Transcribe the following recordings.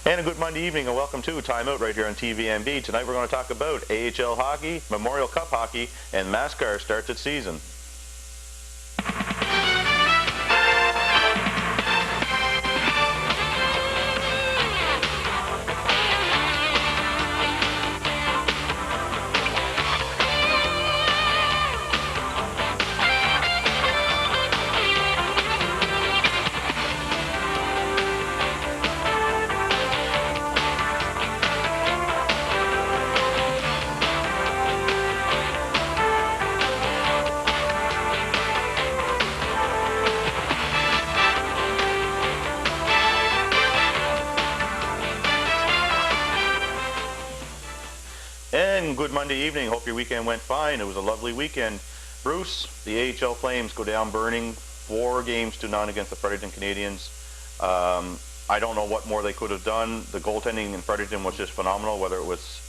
And a good Monday evening and welcome to Time Out right here on TVMB. Tonight we're going to talk about AHL hockey, Memorial Cup hockey, and NASCAR starts its season. And good Monday evening. Hope your weekend went fine. It was a lovely weekend. Bruce, the AHL Flames go down burning 4-0 against the Fredericton Canadians. I don't know what more they could have done. The goaltending in Fredericton was just phenomenal, whether it was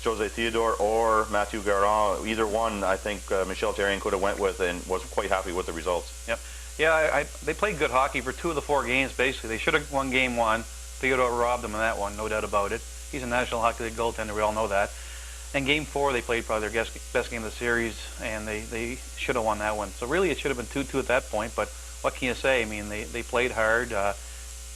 Jose Theodore or Mathieu Garon. Either one, I think Michel Therrien could have went with and was quite happy with the results. Yep. Yeah, they played good hockey for 2 of the 4 games, basically. They should have won game 1. Theodore robbed them in that one, no doubt about it. He's a National Hockey League goaltender, we all know that. And game 4, they played probably their best game of the series, and they should have won that one. So really, it should have been 2-2 at that point, but what can you say? I mean, they played hard.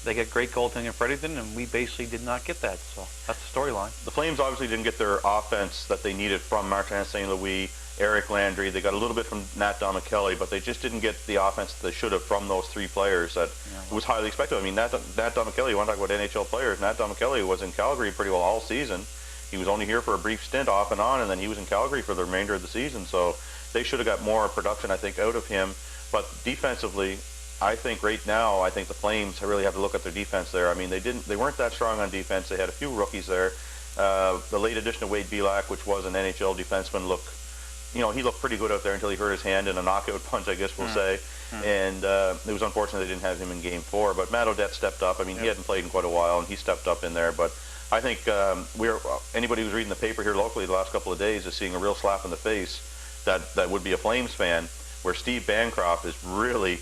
They get great goaltending in Fredericton, and we basically did not get that. So that's the storyline. The Flames obviously didn't get their offense that they needed from Martin St. Louis, Eric Landry. They got a little bit from Nat Domicelli, but they just didn't get the offense that they should have from those 3 players that was highly expected. I mean, Nat Domicelli, you want to talk about NHL players, Nat Domicelli was in Calgary pretty well all season. He was only here for a brief stint off and on, and then he was in Calgary for the remainder of the season. So they should have got more production, I think, out of him. But defensively, I think right now, I think the Flames really have to look at their defense there. I mean, they weren't that strong on defense. They had a few rookies there. The late addition of Wade Belak, which was an NHL defenseman, he looked pretty good out there until he hurt his hand in a knockout punch, I guess we'll say. And it was unfortunate they didn't have him in Game 4. But Matt Odette stepped up. I mean, he hadn't played in quite a while, and he stepped up in there. But I think anybody who's reading the paper here locally the last couple of days is seeing a real slap in the face that would be a Flames fan, where Steve Bancroft is really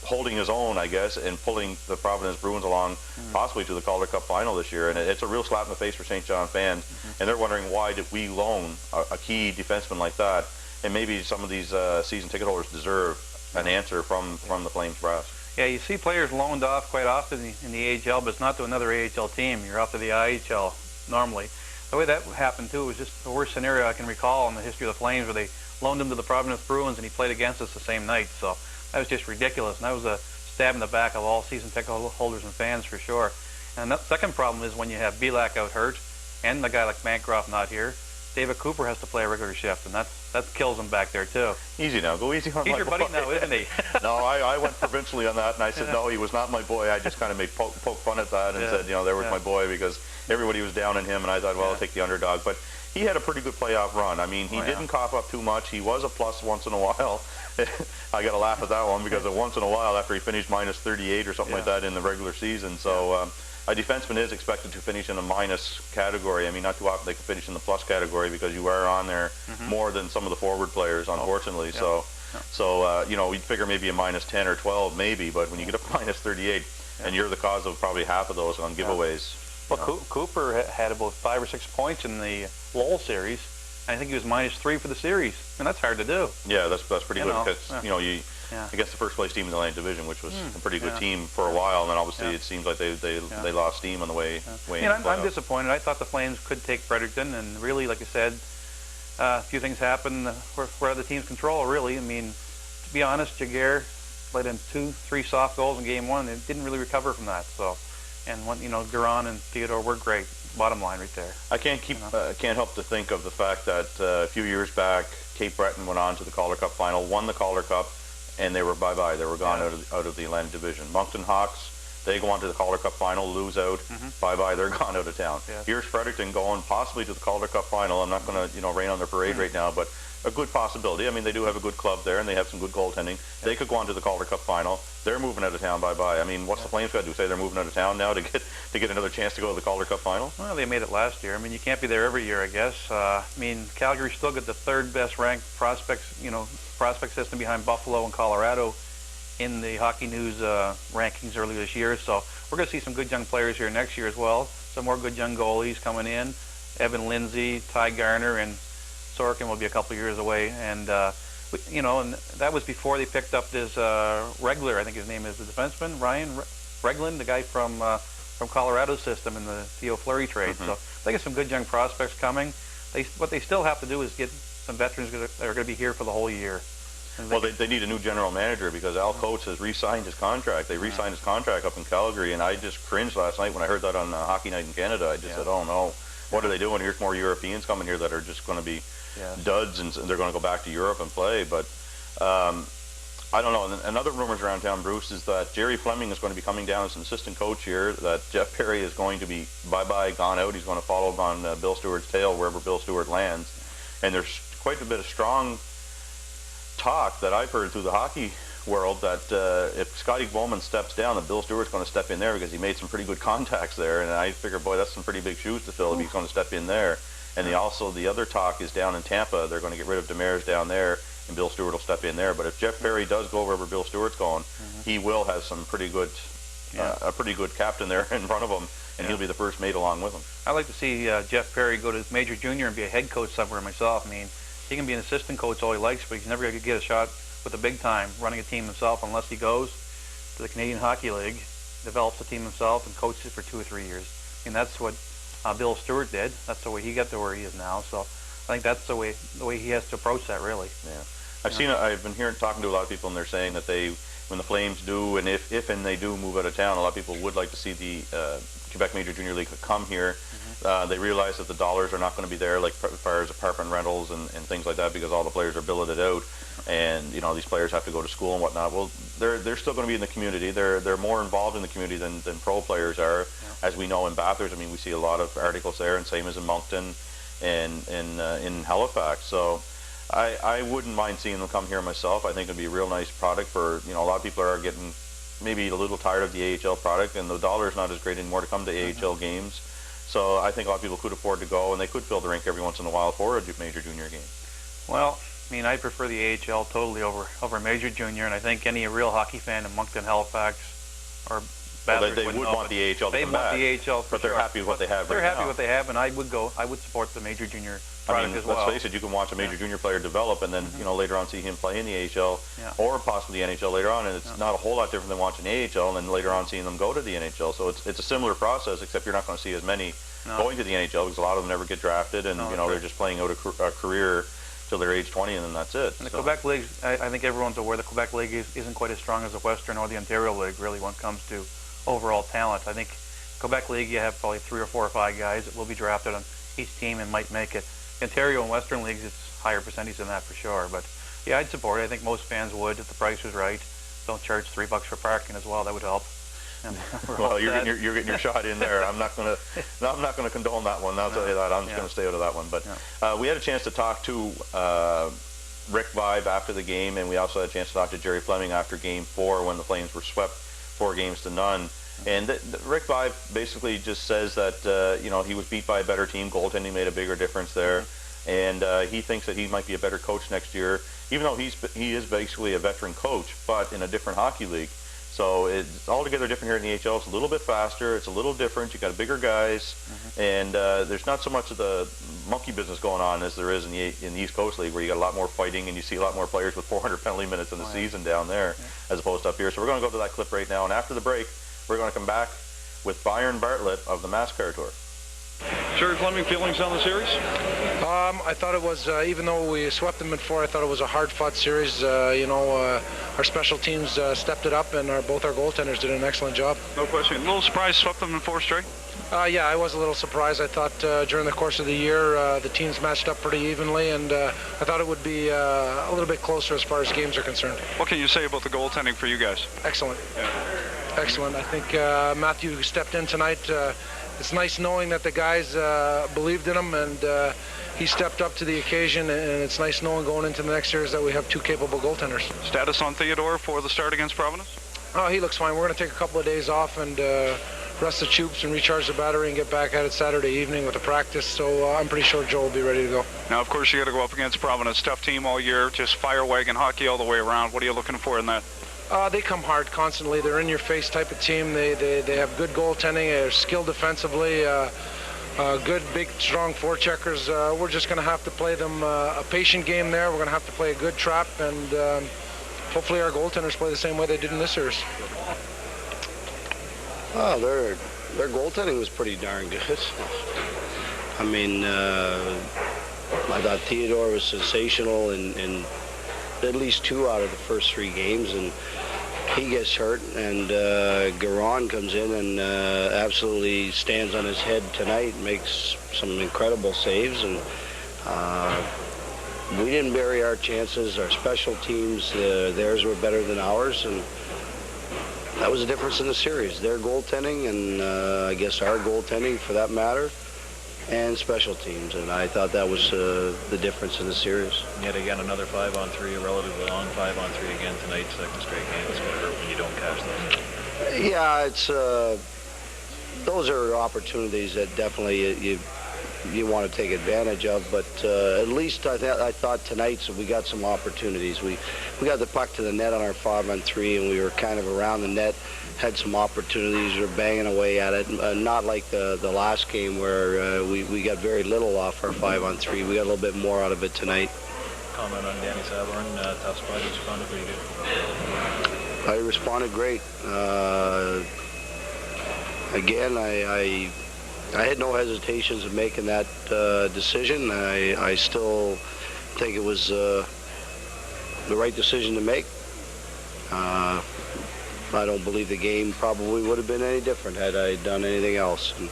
holding his own, I guess, and pulling the Providence Bruins along possibly to the Calder Cup final this year. And it's a real slap in the face for St. John fans. And they're wondering, why did we loan a key defenseman like that? And maybe some of these season ticket holders deserve an answer from the Flames brass. Yeah, you see players loaned off quite often in the AHL, but it's not to another AHL team. You're off to the IHL normally. The way that happened, too, was just the worst scenario I can recall in the history of the Flames, where they loaned him to the Providence Bruins and he played against us the same night. So that was just ridiculous, and that was a stab in the back of all season ticket holders and fans for sure. And the second problem is when you have Belak out hurt and a guy like Bancroft not here, David Cooper has to play a regular shift, and that kills him back there too. Easy now, go easy on He's my your boy. buddy now, isn't he? No, I went provincially on that, and I said, no, he was not my boy. I just kind of made poke fun at that and said, there was my boy, because everybody was down on him, and I thought, well, I'll take the underdog. But he had a pretty good playoff run. I mean, he didn't cough up too much. He was a plus once in a while. I got to laugh at that one, because once in a while, after he finished minus 38 or something like that in the regular season. So a defenseman is expected to finish in a minus category. I mean, not too often they can finish in the plus category, because you are on there more than some of the forward players, unfortunately. So we'd figure maybe a minus 10 or 12 maybe, but when you get up to minus 38, and you're the cause of probably half of those on giveaways. Well, Cooper had about 5 or 6 points in the Lowell series. I think he was -3 for the series, and that's hard to do. Yeah, that's pretty good, because against the first place team in the Atlantic Division, which was a pretty good team for a while, and then obviously it seems like they lost steam on the way in. I'm disappointed. I thought the Flames could take Fredericton, and really, like I said, a few things happened where other teams control. Really, I mean, to be honest, Jaguar let in 2-3 soft goals in Game 1, and it didn't really recover from that. So, and when Garon and Theodore were great. Bottom line, right there. I can't help to think of the fact that a few years back, Cape Breton went on to the Calder Cup final, won the Calder Cup, and they were bye-bye. They were gone out of the Atlantic Division. Moncton Hawks, they go on to the Calder Cup final, lose out, bye-bye. They're gone out of town. Here's Fredericton going possibly to the Calder Cup final. I'm not going to rain on their parade right now, but a good possibility. I mean, they do have a good club there, and they have some good goaltending. They could go on to the Calder Cup final. They're moving out of town. Bye-bye. I mean, what's the Flames got to do? Say they're moving out of town now to get another chance to go to the Calder Cup final? Well, they made it last year. I mean, you can't be there every year, I guess. I mean, Calgary still got the 3rd best ranked prospect system behind Buffalo and Colorado in the Hockey News rankings earlier this year. So we're going to see some good young players here next year as well. Some more good young goalies coming in. Evan Lindsay, Ty Garner, and Sorkin will be a couple years away. And and that was before they picked up this Regler, I think his name is, the defenseman, Ryan Reglin, the guy from Colorado's system in the Theo Fleury trade. So they got some good young prospects coming. What they still have to do is get some veterans that are going to be here for the whole year. Well, they need a new general manager because Al Coates has re-signed his contract. They re-signed his contract up in Calgary, and I just cringed last night when I heard that on Hockey Night in Canada. I just said, oh no, what are they doing? Here's more Europeans coming here that are just going to be duds, and they're going to go back to Europe and play. But I don't know. And another rumors around town, Bruce, is that Jerry Fleming is going to be coming down as an assistant coach here, that Jeff Perry is going to be bye-bye, gone out. He's going to follow on Bill Stewart's tail wherever Bill Stewart lands. And there's quite a bit of strong talk that I've heard through the hockey world that if Scotty Bowman steps down, that Bill Stewart's going to step in there because he made some pretty good contacts there. And I figure, boy, that's some pretty big shoes to fill if he's going to step in there. And the other talk is down in Tampa. They're going to get rid of Demers down there, and Bill Stewart will step in there. But if Jeff Perry does go wherever Bill Stewart's going, he will have some pretty good, a pretty good captain there in front of him, and he'll be the first mate along with him. I'd like to see Jeff Perry go to Major Junior and be a head coach somewhere myself. I mean, he can be an assistant coach all he likes, but he's never going to get a shot with the big time running a team himself unless he goes to the Canadian Hockey League, develops a team himself, and coaches it for 2 or 3 years. I mean, that's what Bill Stewart did. That's the way he got to where he is now. So I think that's the way he has to approach that, really. Yeah, I've been talking to a lot of people, and they're saying that when the Flames do, and if they do move out of town, a lot of people would like to see the Quebec Major Junior League come here. They realize that the dollars are not going to be there, like as far as apartment rentals and things like that, because all the players are billeted out, and these players have to go to school and whatnot. Well, they're still going to be in the community. They're more involved in the community than pro players are, as we know in Bathurst. I mean, we see a lot of articles there, and same as in Moncton and in Halifax. So I wouldn't mind seeing them come here myself. I think it'd be a real nice product for a lot of people are getting maybe a little tired of the AHL product, and the dollar is not as great anymore to come to AHL games. So I think a lot of people could afford to go, and they could fill the rink every once in a while for a major junior game. Well, I mean, I prefer the AHL totally over major junior, and I think any real hockey fan in Moncton, Halifax, or Bathurst they would want the AHL to come back. They want the AHL, but they're happy with what they have right now. They're happy with what they have, and I would support the major junior product as well. Let's face it, you can watch a major junior player develop, and then later on see him play in the AHL or possibly the NHL later on, and it's not a whole lot different than watching AHL and then later on seeing them go to the NHL. So it's a similar process, except you're not going to see as many going to the NHL because a lot of them never get drafted, and they're just playing out a career till they're age 20, and then that's it. And the Quebec League, I think everyone's aware the Quebec League isn't quite as strong as the Western or the Ontario League, really, when it comes to overall talent. I think Quebec League, you have probably 3 or 4 or 5 guys that will be drafted on each team and might make it. Ontario and Western Leagues, it's higher percentage than that for sure. But yeah, I'd support it. I think most fans would if the price was right. Don't charge $3 for parking as well. That would help. Well, you're getting your shot in there. I'm not going to condone that one. I'll tell you that. I'm just going to stay out of that one. But we had a chance to talk to Rick Vibe after the game, and we also had a chance to talk to Jerry Fleming after Game 4 when the Flames were swept 4-0. And Rick Vibe basically just says that he was beat by a better team. Goaltending made a bigger difference there, and he thinks that he might be a better coach next year, even though he is basically a veteran coach, but in a different hockey league. So it's altogether different here in the AHL. It's a little bit faster. It's a little different. You got bigger guys, and there's not so much of the monkey business going on as there is in the East Coast League, where you got a lot more fighting and you see a lot more players with 400 penalty minutes in the season down there, as opposed to up here. So we're going to go to that clip right now, and after the break, we're going to come back with Byron Bartlett of the MassCar Tour. Jerry Fleming, feelings on the series? I thought it was, even though we swept them in 4, I thought it was a hard-fought series. Our special teams stepped it up, and both our goaltenders did an excellent job. No question. A little surprised swept them in 4 straight? Yeah, I was a little surprised. I thought during the course of the year the teams matched up pretty evenly, and I thought it would be a little bit closer as far as games are concerned. What can you say about the goaltending for you guys? Excellent. Yeah. Excellent. I think Matthew stepped in tonight. It's nice knowing that the guys believed in him, and he stepped up to the occasion, and it's nice knowing going into the next series that we have 2 capable goaltenders. Status on Theodore for the start against Providence? Oh, he looks fine. We're going to take a couple of days off and rest the tubes and recharge the battery and get back at it Saturday evening with a practice, so I'm pretty sure Joe will be ready to go. Now, of course, you got to go up against Providence. Tough team all year, just fire wagon hockey all the way around. What are you looking for in that? They come hard constantly. They're in-your-face type of team. They have good goaltending. They're skilled defensively. Good, big, strong forecheckers. We're just going to have to play them a patient game there. We're going to have to play a good trap, and hopefully our goaltenders play the same way they did in this series. Oh, their goaltending was pretty darn good. I mean, I thought Theodore was sensational in at least 2 out of the first 3 games, and he gets hurt, and Garon comes in and absolutely stands on his head tonight and makes some incredible saves, and we didn't bury our chances. Our special teams, theirs were better than ours, and that was the difference in the series. Their goaltending and I guess our goaltending for that matter, and special teams, and I thought that was the difference in the series. Yet again, another 5-on-3, a relatively long 5-on-3 again tonight, second straight game. It's going to hurt when you don't cash those. Yeah, it's those are opportunities that definitely you want to take advantage of, but at least I thought tonight so we got some opportunities. We got the puck to the net on our 5-on-3, and we were kind of around the net, had some opportunities, we were banging away at it, not like the last game where we got very little off our 5-on-3. We got a little bit more out of it tonight. Comment on Danny Saborn, tough spot, he responded pretty good. I responded great. Again, I had no hesitations of making that decision. I still think it was the right decision to make. I don't believe the game probably would have been any different had I done anything else. And,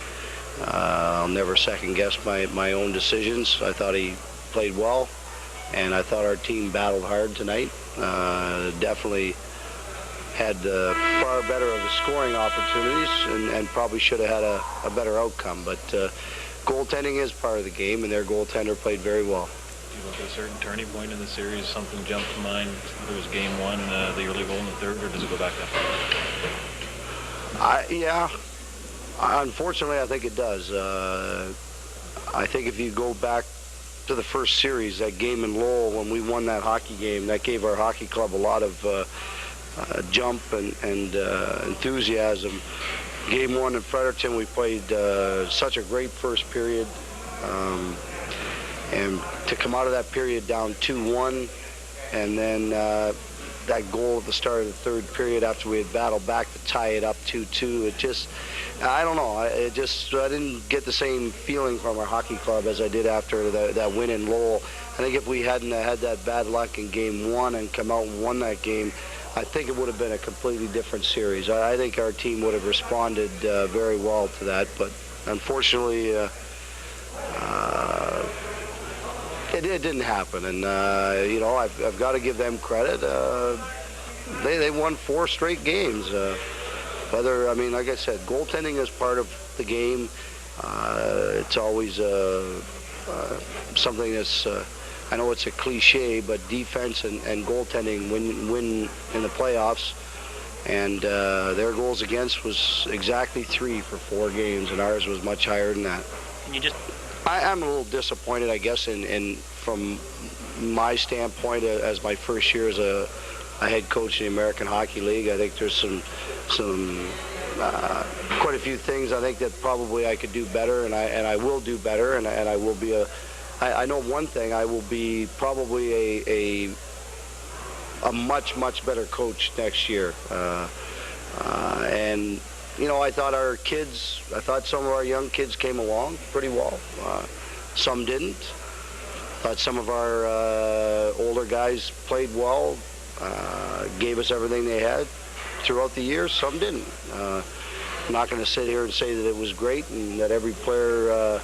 I'll never second guess my own decisions. I thought he played well, and I thought our team battled hard tonight. Definitely had far better of the scoring opportunities, and probably should have had a better outcome. But goaltending is part of the game, and their goaltender played very well. Do you look at a certain turning point in the series, something jumped to mind, whether it was game 1, the early goal in the third, or does it go back that far? Yeah, unfortunately I think it does. I think if you go back to the first series, that game in Lowell when we won that hockey game, that gave our hockey club a lot of jump and enthusiasm. Game 1 in Fredericton, we played such a great first period, and to come out of that period down 2-1, and then that goal at the start of the third period after we had battled back to tie it up 2-2, it just, I don't know, I didn't get the same feeling from our hockey club as I did after that win in Lowell. I think if we hadn't had that bad luck in game 1 and come out and won that game, I think it would have been a completely different series. I think our team would have responded very well to that, but unfortunately it didn't happen. And you know, I've got to give them credit. They won 4 straight games. Whether, I mean, like I said, goaltending is part of the game. It's always something that's, I know it's a cliche, but defense and goaltending win in the playoffs. And their goals against was exactly 3 for 4 games, and ours was much higher than that. Can you just... I'm a little disappointed, I guess, in from my standpoint as my first year as a head coach in the American Hockey League. I think there's some quite a few things I think that probably I could do better, and I will do better, and I will be I know one thing, I will be probably a much better coach next year. And you know, I thought some of our young kids came along pretty well. Some didn't. Thought some of our older guys played well, gave us everything they had throughout the year. Some didn't. I'm not going to sit here and say that it was great and that every player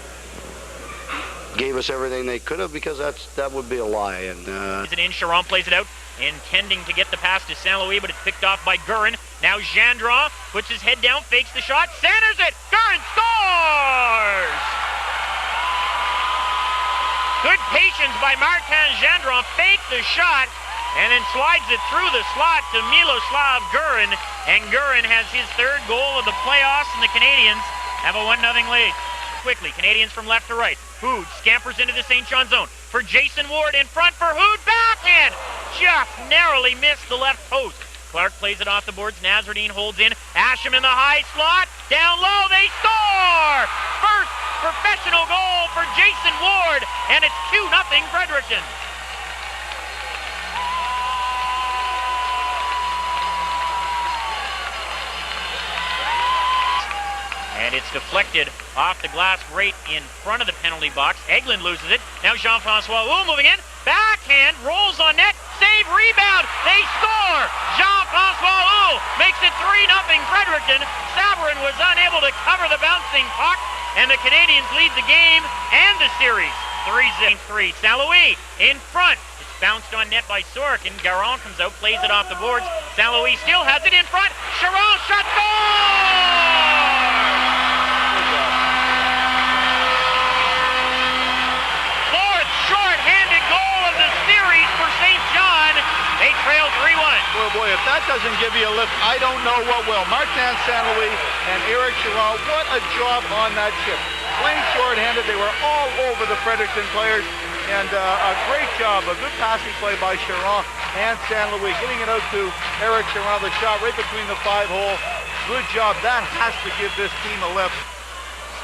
gave us everything they could have, because that would be a lie. And is it in? Charon plays it out, intending to get the pass to Saint Louis, but it's picked off by Gurin. Now Gendron puts his head down, fakes the shot, centers it. Gurin scores! Good patience by Martin Gendron, faked the shot, and then slides it through the slot to Miloslav Gurin, and Gurin has his 3rd goal of the playoffs, and the Canadians have a 1-0 lead. Quickly, Canadians from left to right. Hood scampers into the St. John zone for Jason Ward, in front for Hood, backhand! Just narrowly missed the left post. Clark plays it off the boards. Nazardine holds in. Asham in the high slot. Down low, they score! First professional goal for Jason Ward, and it's 2-0 Fredericton. And it's deflected off the glass right in front of the penalty box. Eglin loses it. Now Jean-Francois Wu moving in. Backhand, rolls on net. Save, rebound. They score. Jean-Francois Wu makes it 3-0 Fredericton. Sabourin was unable to cover the bouncing puck, and the Canadians lead the game and the series. 3-3. St. Louis in front. It's bounced on net by Sorokin. Garon comes out, plays it off the boards. St. Louis still has it in front. Chiron shot, goal! Short-handed goal of the series for St. John. They trail 3-1. Well, boy, if that doesn't give you a lift, I don't know what will. Martin St. Louis and Eric Chiron, what a job on that chip. Playing short-handed, they were all over the Fredericton players, and a great job, a good passing play by Chiron and St. Louis, getting it out to Eric Chiron, the shot right between the 5-hole. Good job. That has to give this team a lift.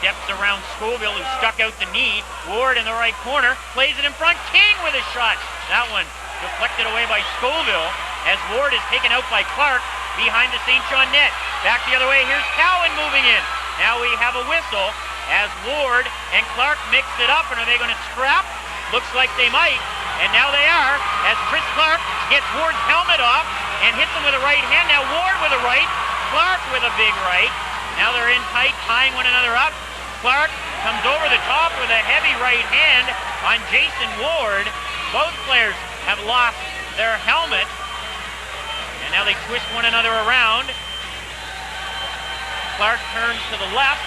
Steps around Scoville, who stuck out the knee. Ward in the right corner, plays it in front. King with a shot. That one deflected away by Scoville as Ward is taken out by Clark behind the St. John net. Back the other way, here's Cowan moving in. Now we have a whistle as Ward and Clark mixed it up, and are they going to scrap? Looks like they might, and now they are, as Chris Clark gets Ward's helmet off and hits him with a right hand. Now Ward with a right, Clark with a big right. Now they're in tight, tying one another up. Clark comes over the top with a heavy right hand on Jason Ward. Both players have lost their helmet, and now they twist one another around. Clark turns to the left.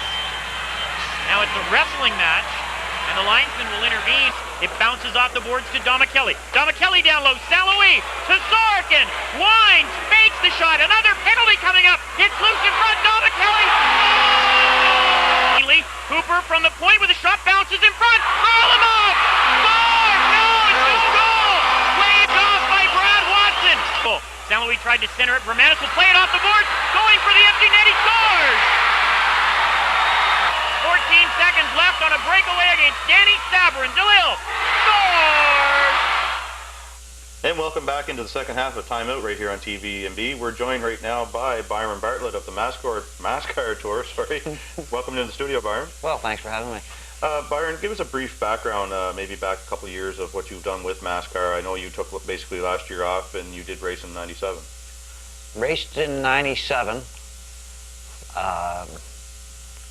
Now it's a wrestling match, and the linesman will intervene. It bounces off the boards to Domicelli. Domicelli down low. St. Louis to Sorokin. Winds, fakes the shot. Another penalty coming up. It's loose in front. Domicelli. Cooper from the point with a shot, bounces in front. Alamov. Score! No, it's no goal. Waved off by Brad Watson. St. Louis tried to center it. Romanis will play it off the board. Going for the empty net. He scores. 14 seconds left on a breakaway against Danny Sabourin. DeLille scores! And welcome back into the second half of Timeout right here on TVMB. We're joined right now by Byron Bartlett of the NASCAR Tour. Welcome to the studio, Byron. Well, thanks for having me. Byron, give us a brief background, maybe back a couple of years of what you've done with NASCAR. I know you took basically last year off, and you did race in '97. Raced in '97.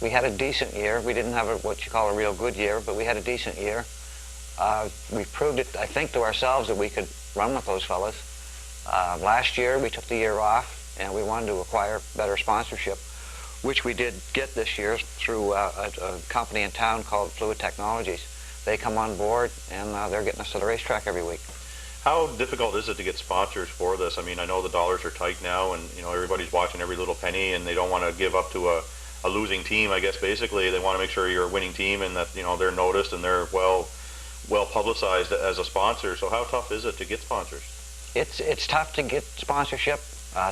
We had a decent year. We didn't have what you call a real good year, but we had a decent year. We proved it, I think, to ourselves that we could run with those fellas. Last year, we took the year off, and we wanted to acquire better sponsorship, which we did get this year through a company in town called Fluid Technologies. They come on board, and they're getting us to the racetrack every week. How difficult is it to get sponsors for this? I mean, I know the dollars are tight now, and everybody's watching every little penny, and they don't want to give up to a losing team. I guess basically they want to make sure you're a winning team, and that they're noticed and they're well publicized as a sponsor. So how tough is it to get sponsors? It's tough to get sponsorship.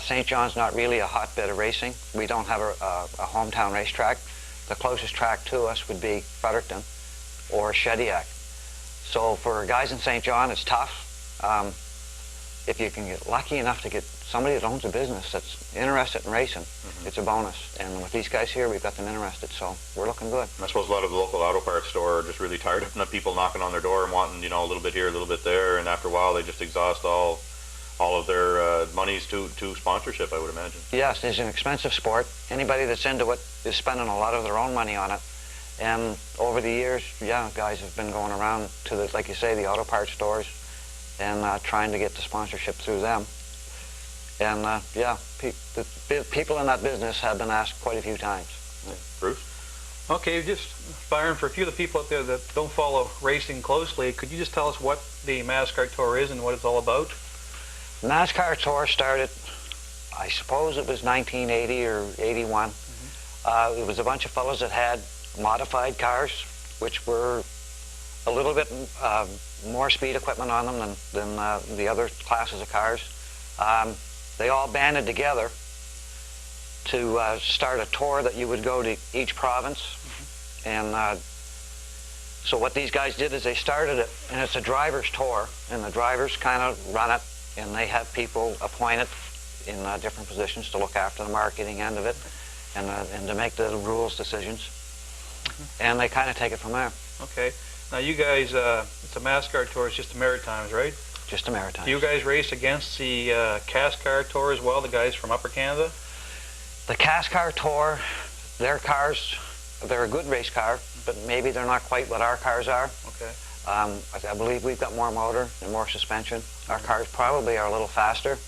St. John's not really a hotbed of racing. We don't have a hometown racetrack. The closest track to us would be Fredericton or Shediac. So for guys in St. John, it's tough. If you can get lucky enough to get somebody that owns a business that's interested in racing, it's a bonus. And with these guys here, we've got them interested, so we're looking good. I suppose a lot of the local auto parts store are just really tired of the people knocking on their door and wanting, a little bit here, a little bit there, and after a while they just exhaust all of their monies to sponsorship, I would imagine. Yes, it's an expensive sport. Anybody that's into it is spending a lot of their own money on it. And over the years, guys have been going around to the, like you say, the auto parts stores and trying to get the sponsorship through them. And the people in that business have been asked quite a few times. Yeah. Bruce? Okay, just Byron, for a few of the people out there that don't follow racing closely, could you just tell us what the NASCAR Tour is and what it's all about? NASCAR Tour started, I suppose it was 1980 or 81. It was a bunch of fellows that had modified cars, which were a little bit more speed equipment on them than the other classes of cars. they all banded together to start a tour that you would go to each province. And so what these guys did is they started it, and it's a driver's tour, and the drivers kind of run it, and they have people appointed in different positions to look after the marketing end of it, and to make the rules decisions. And they kind of take it from there. Okay. Now you guys, it's a MassCar tour, it's just the Maritimes, right? Just the Maritimes. Do you guys race against the CASCAR tour as well, the guys from Upper Canada? The CASCAR tour, their cars, they're a good race car, but maybe they're not quite what our cars are. Okay. I believe we've got more motor and more suspension. Our cars probably are a little faster.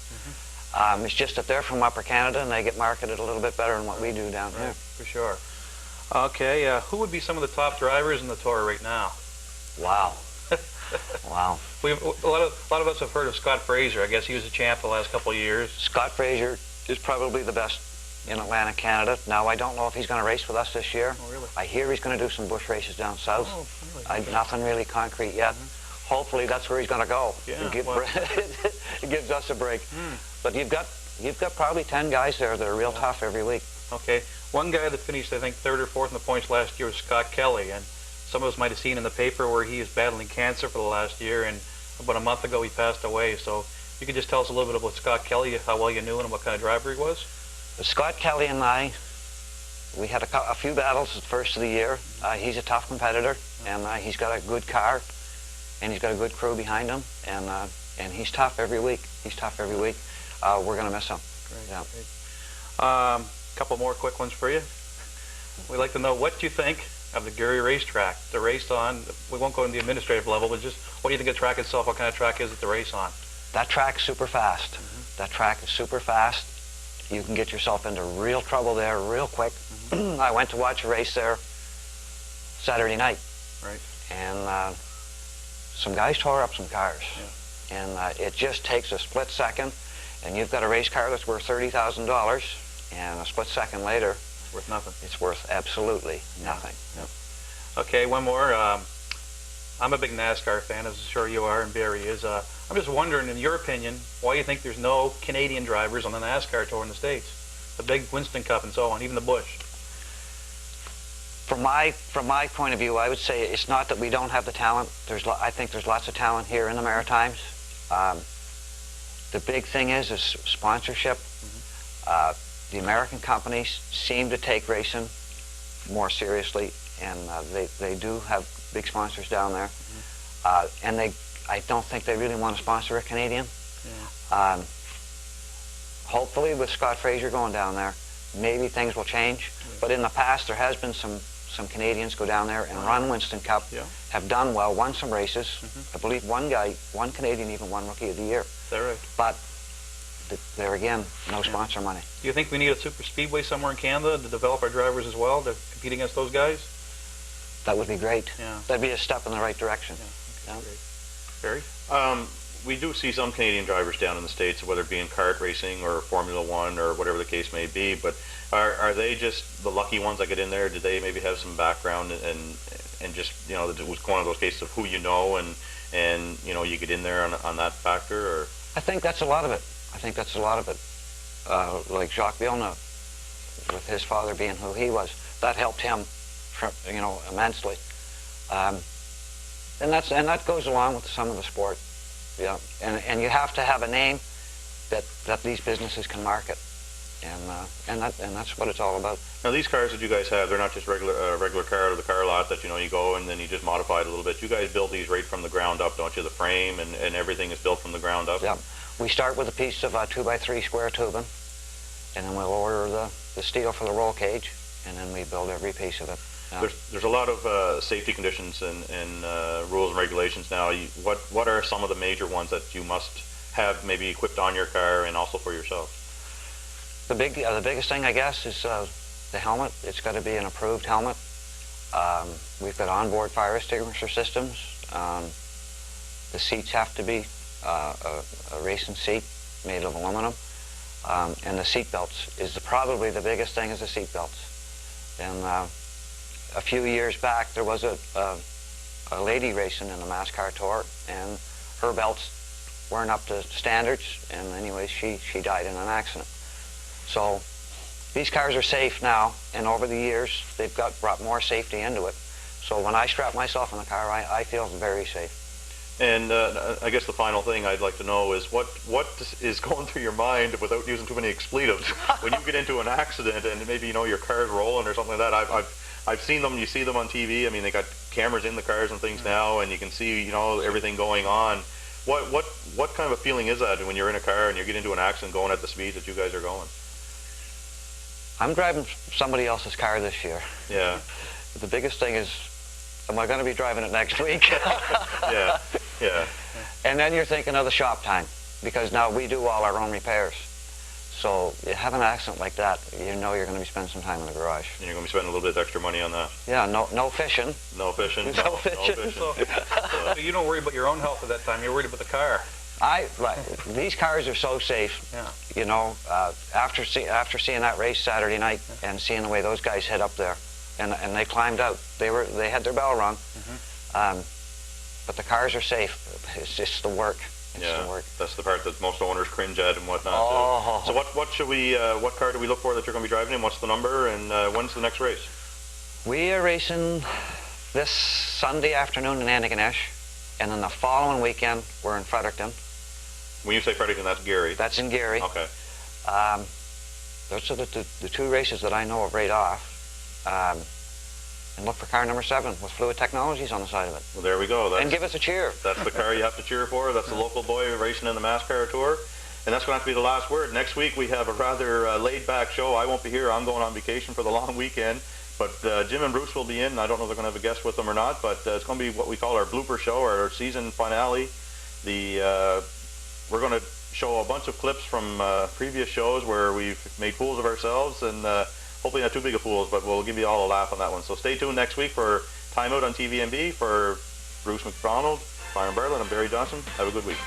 It's just that they're from Upper Canada and they get marketed a little bit better than what we do down here. For sure. Okay, who would be some of the top drivers in the tour right now? Wow. Wow. A lot of us have heard of Scott Fraser. I guess he was a champ the last couple of years. Scott Fraser is probably the best in Atlantic Canada. Now, I don't know if he's going to race with us this year. Oh, really? I hear he's going to do some bush races down south. Oh, really? Nothing really concrete yet. Hopefully that's where he's going to go. Yeah, It gives us a break. But you've got probably 10 guys there that are real tough every week. Okay. One guy that finished, I think, 3rd or 4th in the points last year was Scott Kelly, and some of us might have seen in the paper where he is battling cancer for the last year, and about a month ago he passed away. So you could just tell us a little bit about Scott Kelly, how well you knew him, and what kind of driver he was? Scott Kelly and I, we had a few battles at the first of the year. He's a tough competitor, and he's got a good car, and he's got a good crew behind him, and he's tough every week. He's tough every week. We're going to miss him. Great. Yeah. Great. Couple more quick ones for you. We'd like to know what you think of the Gary racetrack, the race on. We won't go into the administrative level, but just what do you think of the track itself? What kind of track is it to race on? That track's super fast. That track is super fast. You can get yourself into real trouble there real quick. I went to watch a race there Saturday night. Right. And some guys tore up some cars. Yeah. And it just takes a split second, and you've got a race car that's worth $30,000, and a split second later, It's worth nothing. it's worth absolutely nothing. Yeah. Okay, one more. I'm a big NASCAR fan, as I'm sure you are, and Barry is. I'm just wondering, in your opinion, why you think there's no Canadian drivers on the NASCAR tour in the States? The big Winston Cup and so on, even the Busch. From my point of view, I would say it's not that we don't have the talent. I think there's lots of talent here in the Maritimes. The big thing is sponsorship. The American companies seem to take racing more seriously, and they do have big sponsors down there. And I don't think they really want to sponsor a Canadian. Yeah. Hopefully, with Scott Fraser going down there, maybe things will change. But in the past, there has been some Canadians go down there and run Winston Cup, have done well, won some races. I believe one Canadian even won Rookie of the Year. Is that right? But there again, no sponsor money. Do you think we need a super speedway somewhere in Canada to develop our drivers as well, to compete against those guys? That would be great. Yeah. That'd be a step in the right direction. Yeah. Okay, great. Barry? We do see some Canadian drivers down in the States, whether it be in kart racing or Formula One or whatever the case may be, but are they just the lucky ones that get in there? Did they maybe have some background and just, you know, it was one of those cases of who you know and you know, you get in there on that factor? Or I think that's a lot of it. Like Jacques Villeneuve, with his father being who he was, that helped him, you know, immensely. And that goes along with some of the sport. Yeah, and you have to have a name that these businesses can market, and that's what it's all about. Now, these cars that you guys have, they're not just regular car out of the car lot that, you know, you go and then you just modify it a little bit. You guys build these right from the ground up, don't you? The frame and everything is built from the ground up. Yeah, we start with a piece of 2x3 square tubing, and then we'll order the steel for the roll cage, and then we build every piece of it. Yeah. There's a lot of safety conditions and rules and regulations now. What are some of the major ones that you must have maybe equipped on your car and also for yourself? The biggest thing, I guess, is the helmet. It's got to be an approved helmet. We've got onboard fire extinguisher systems. The seats have to be a racing seat made of aluminum. And the seat belts is probably the biggest thing is the seat belts. And a few years back, there was a lady racing in the MassCar Tour, and her belts weren't up to standards, and anyways, she died in an accident. So these cars are safe now, and over the years, they've brought more safety into it. So when I strap myself in the car, I feel very safe. And I guess the final thing I'd like to know is what is going through your mind, without using too many expletives, when you get into an accident and maybe your car's rolling or something like that. I've seen them. You see them on TV. I mean, they got cameras in the cars and things now, and you can see everything going on. What kind of a feeling is that when you're in a car and you get into an accident going at the speed that you guys are going? I'm driving somebody else's car this year. Yeah. The biggest thing is, am I going to be driving it next week? Yeah, yeah. And then you're thinking of the shop time, because now we do all our own repairs. So you have an accident like that, you're going to be spending some time in the garage. And you're going to be spending a little bit extra money on that. Yeah, no fishing. No fishing. No fishing. So you don't worry about your own health at that time. You're worried about the car. These cars are so safe. Yeah. After seeing that race Saturday night and seeing the way those guys hit up there, and they climbed out. They had their bell rung, but the cars are safe. It's just the work. Yeah, that's the part that most owners cringe at and whatnot. Oh. So what car do we look for that you're going to be driving in? What's the number, and when's the next race? We are racing this Sunday afternoon in Antigonish, and then the following weekend we're in Fredericton. When you say Fredericton, that's Gary. That's in Gary. Okay. Those are the two races that I know of right off. And look for car number 7 with Fluid Technologies on the side of it. Well, there we go. And give us a cheer. That's the car you have to cheer for. That's the local boy racing in the MassCar Tour. And that's going to have to be the last word. Next week we have a rather laid-back show. I won't be here. I'm going on vacation for the long weekend. But Jim and Bruce will be in. I don't know if they're going to have a guest with them or not, but it's going to be what we call our blooper show, our season finale. We're going to show a bunch of clips from previous shows where we've made fools of ourselves, and hopefully not too big of fools, but we'll give you all a laugh on that one. So stay tuned next week for Time Out on TVMB. For Bruce McDonald, Byron Bartlett, and Barry Johnson, have a good week.